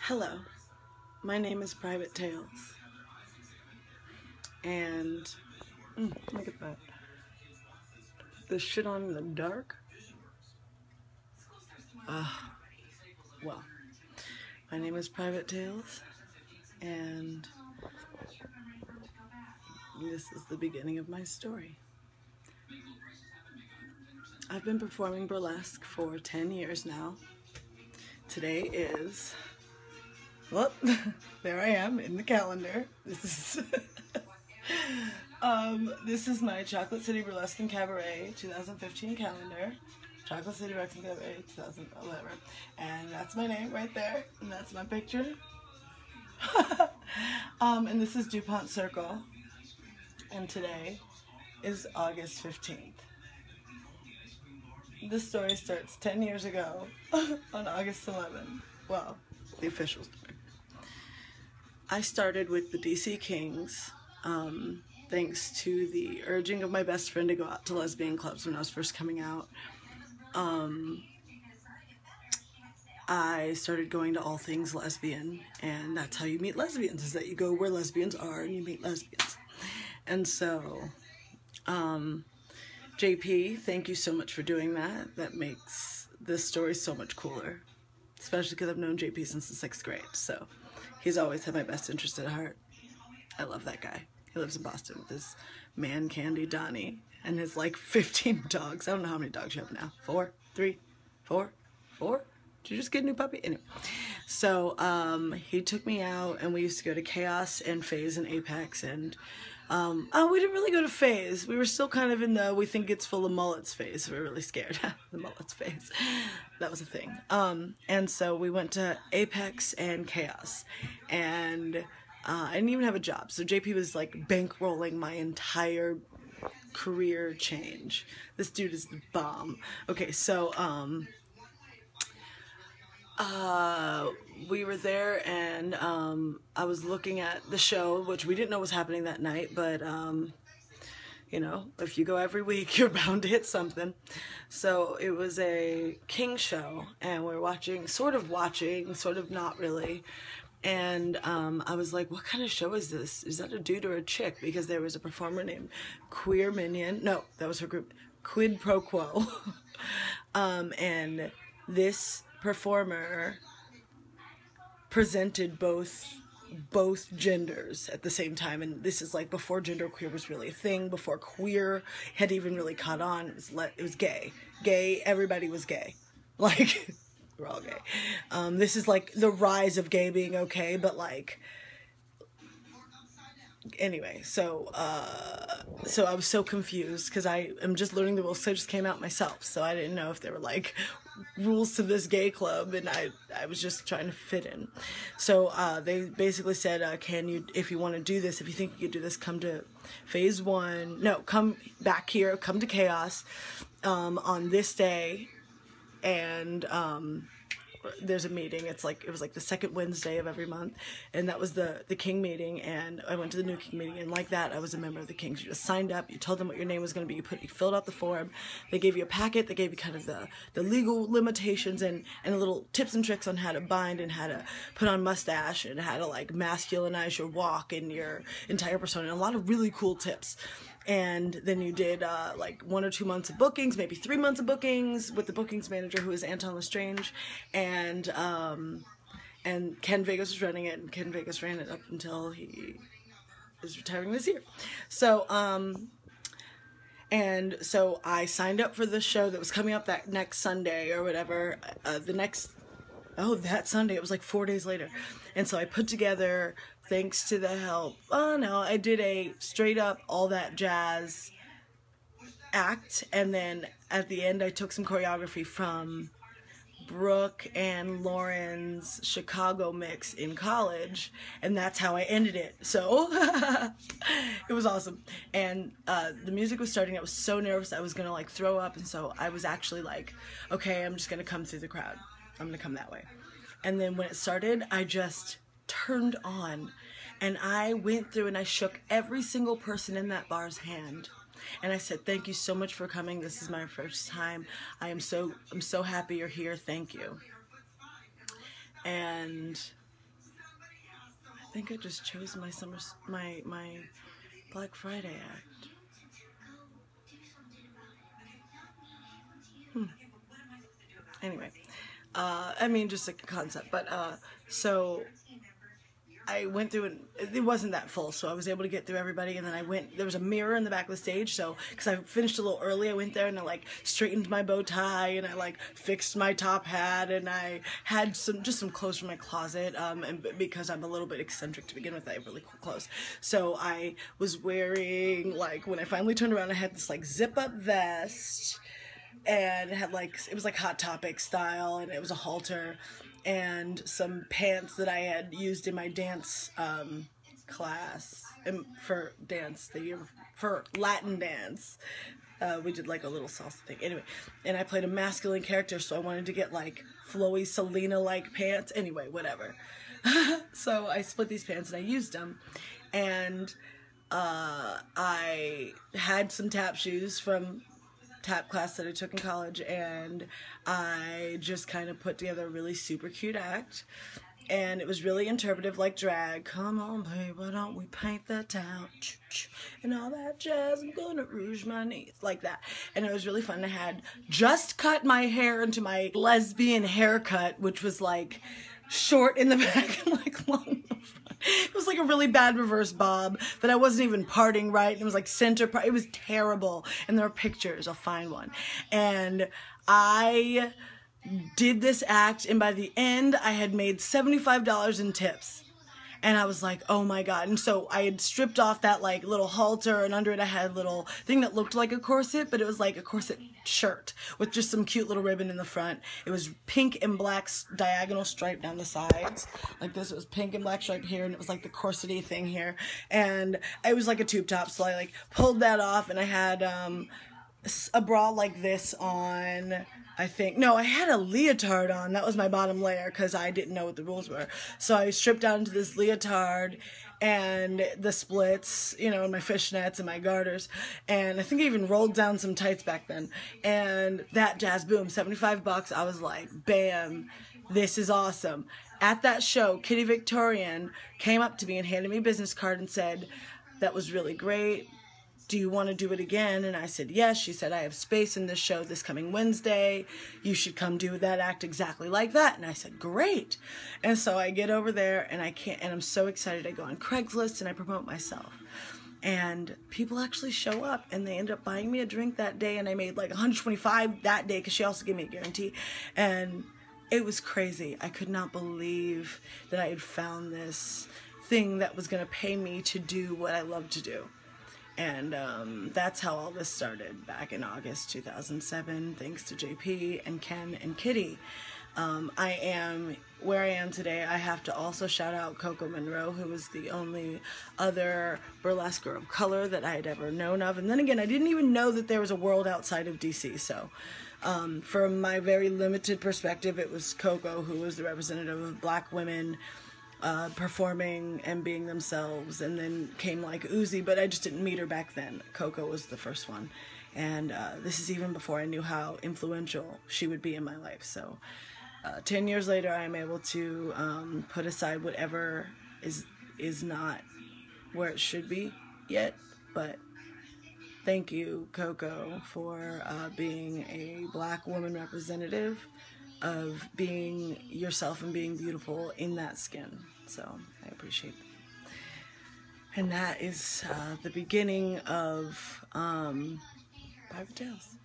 Hello, my name is Private Tales, and look at that. The shit on in the dark? Well, my name is Private Tales, and this is the beginning of my story. I've been performing burlesque for 10 years now. Today is, well, there I am in the calendar. This is my Chocolate City Burlesque and Cabaret 2015 calendar. Chocolate City Burlesque and Cabaret 2011. And that's my name right there. And that's my picture. And this is DuPont Circle. And today is August 15th. This story starts 10 years ago on August 11th. Well, the official story. I started with the DC Kings, thanks to the urging of my best friend to go out to lesbian clubs when I was first coming out. I started going to all things lesbian, and that's how you meet lesbians, is that you go where lesbians are and you meet lesbians. And so, JP, thank you so much for doing that. That makes this story so much cooler, especially because I've known JP since the 6th grade, so he's always had my best interest at heart. I love that guy. He lives in Boston with his man Candy Donnie and his like 15 dogs. I don't know how many dogs you have now. 4? 3? 4? 4? Did you just get a new puppy? Anyway. So he took me out and we used to go to Chaos and Phase and Apex, and we didn't really go to Phase. We were still kind of in the we think it's full of mullets phase. We were really scared. The mullets phase. That was a thing. And so we went to Apex and Chaos, and I didn't even have a job. So JP was like bankrolling my entire career change. This dude is the bomb. Okay, so we were there, and I was looking at the show, which we didn't know was happening that night, but you know, if you go every week, you're bound to hit something. So it was a King show, and we're watching, sort of not really. And I was like, what kind of show is this? Is that a dude or a chick? Because there was a performer named Queer Minion. No, that was her group. Quid Pro Quo. And this performer presented both genders at the same time, and this is like before genderqueer was really a thing, before queer had even really caught on. It was gay, everybody was gay, like we're all gay. This is like the rise of gay being okay, but like anyway, so I was so confused because I am just learning the rules, so I just came out myself, so I didn't know if there were like rules to this gay club, and I was just trying to fit in. So they basically said, can you, if you want to do this, if you think you could do this, come to Phase 1, no, come back here, come to Chaos on this day, and there's a meeting. It was like the second Wednesday of every month, and that was the King meeting, and I went to the new King meeting, and like that I was a member of the Kings. You just signed up, you told them what your name was going to be, you filled out the form, they gave you a packet, they gave you kind of the legal limitations and a little tips and tricks on how to bind and how to put on mustache and how to like masculinize your walk and your entire persona, and a lot of really cool tips. And then you did like 1 or 2 months of bookings, maybe 3 months of bookings with the bookings manager, who is Anton Lestrange, and Ken Vegas was running it, and Ken Vegas ran it up until he is retiring this year. So and so I signed up for the show that was coming up that next Sunday or whatever. That Sunday, it was like 4 days later. And so I put together, thanks to the help, I did a straight up all that jazz act, and then at the end I took some choreography from Brooke and Lauren's Chicago mix in college, and that's how I ended it. So it was awesome. And the music was starting. I was so nervous I was gonna like throw up, and so I was actually like, okay, I'm just gonna come through the crowd. I'm gonna come that way. And then when it started, I just turned on, and I went through and I shook every single person in that bar's hand, and I said, thank you so much for coming. This is my first time. I'm so happy you're here. Thank you. And think I just chose my Black Friday act. Anyway, I mean, just a concept, but so I went through and it wasn't that full, so I was able to get through everybody, and then there was a mirror in the back of the stage, so, because I finished a little early, I went there and I like straightened my bow tie, and I like fixed my top hat, and I had just some clothes from my closet, and because I'm a little bit eccentric to begin with, I have really cool clothes, so I was wearing, like, when I finally turned around, I had this like zip up vest, and it had like, it was like Hot Topic style, and it was a halter, and some pants that I had used in my dance class for dance the year for Latin dance. We did like a little salsa thing. Anyway, and I played a masculine character, so I wanted to get like flowy Selena-like pants. Anyway, whatever. So I split these pants and I used them, and I had some tap shoes from tap class that I took in college, and I just kind of put together a really super cute act, and it was really interpretive, like drag. Come on, baby, why don't we paint the town, and all that jazz, I'm gonna rouge my knees, like that. And it was really fun. I had just cut my hair into my lesbian haircut, which was like short in the back and like long in the front. It was like a really bad reverse bob that I wasn't even parting right. It was like center part. It was terrible. And there are pictures. I'll find one. And I did this act, and by the end, I had made $75 in tips. And I was like, oh my God. And so I had stripped off that like little halter, and under it I had a little thing that looked like a corset, but it was like a corset shirt with just some cute little ribbon in the front. It was pink and black diagonal stripe down the sides. Like this, it was pink and black stripe here, and it was like the corsety thing here. And it was like a tube top, so I like pulled that off, and I had a bra like this on. I think, no, I had a leotard on. That was my bottom layer because I didn't know what the rules were. So I stripped down into this leotard and the splits, you know, and my fishnets and my garters. And I think I even rolled down some tights back then. And that jazz, boom, $75. I was like, bam, this is awesome. At that show, Kitty Victorian came up to me and handed me a business card and said, that was really great. Do you want to do it again? And I said, yes. She said, I have space in this show this coming Wednesday. You should come do that act exactly like that. And I said, great. And so I get over there, and I'm so excited. I go on Craigslist and I promote myself. And people actually show up, and they end up buying me a drink that day. And I made like $125 that day because she also gave me a guarantee. And it was crazy. I could not believe that I had found this thing that was going to pay me to do what I love to do. And that's how all this started back in August 2007, thanks to JP and Ken and Kitty. I am where I am today. I have to also shout out Coco Monroe, who was the only other burlesquer of color that I had ever known of. And then again, I didn't even know that there was a world outside of DC. So from my very limited perspective, it was Coco who was the representative of Black women performing and being themselves, and then came like Uzi, but I just didn't meet her back then. Coco was the first one, and this is even before I knew how influential she would be in my life. So 10 years later, I am able to put aside whatever is not where it should be yet, but thank you, Coco, for being a Black woman representative of being yourself and being beautiful in that skin. So I appreciate that. And that is the beginning of Private Tales.